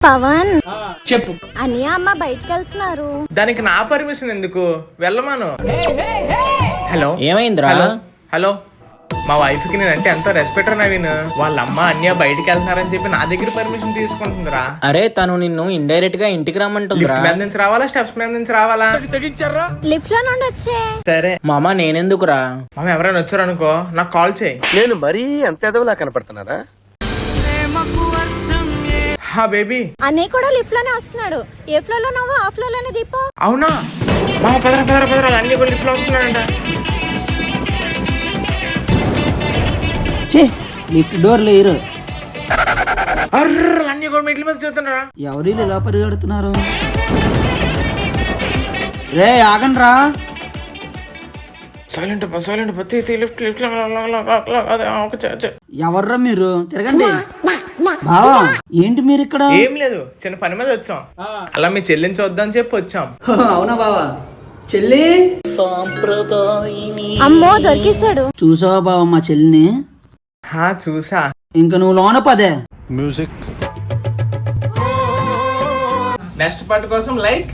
పవన్ చెప్పు. అని అమ్మ బయటకు వెళ్తున్నారు. దానికి నా పర్మిషన్ ఎందుకు? వెళ్ళమాను. హలో ఏమైందిరా? హలో హలో మా వైఫ్ కి నేనంటే ఎంతో రెస్పెక్ట్ నవీన్. వాళ్ళ అమ్మ అన్య బయటికి వెళ్తున్నారని చెప్పి నా దగ్గర పర్మిషన్ తీసుకుంటుందిరా. అరే తను నిన్ను ఇండైరెక్ట్ గా ఇంటికి రమ్మంటుందిరా. లిఫ్ట్ మీద నుంచి రావాలా, స్టెప్స్ మీద నుంచి రావాలా? లిఫ్ట్ లో నుండి వచ్చే. సరే మామ నేనెందుకురా? మామ ఎవరైనా వచ్చారనుకో నాకు కాల్ చేయి. నేను మరీ అంత ఎదవలా కనపడుతున్నారా? హా బేబీ. అన్నయ్య కూడా లిఫ్ట్ లోనే వస్తున్నాడు. ఏ ఫ్లోర్ లో నువ్వు ఆ ఫ్లోర్ లోనే దీపో. అవునా మామ పదరా అన్ని కూడా లిఫ్ట్ లో వస్తున్నాడంట. లిఫ్ట్ డోర్ లేరు. అర్ర అన్ని కూడా మెట్ల మీద చూస్తున్నారా? ఎవరు ఇలా పరిగెడుతున్నారు? రే ఆగండి రా. సైలెంట్ లిఫ్ట్ లిఫ్ట్ ఎవర్రా మీరు? తిరగండి. బావా ఏంటి మీరు ఇక్కడ? ఏం లేదు, చిన్న పని మీద వచ్చాం. అలా మీ చెల్లిని చూద్దాం చెప్పి వచ్చాం. అవునా బావా? చెల్లి అమ్మో దొరికేశాడు. చూసావా బావా మా చెల్లిని? హా చూసా. ఇంక నువ్వు లోన పదే. నెక్స్ట్ పార్ట్ కోసం లైక్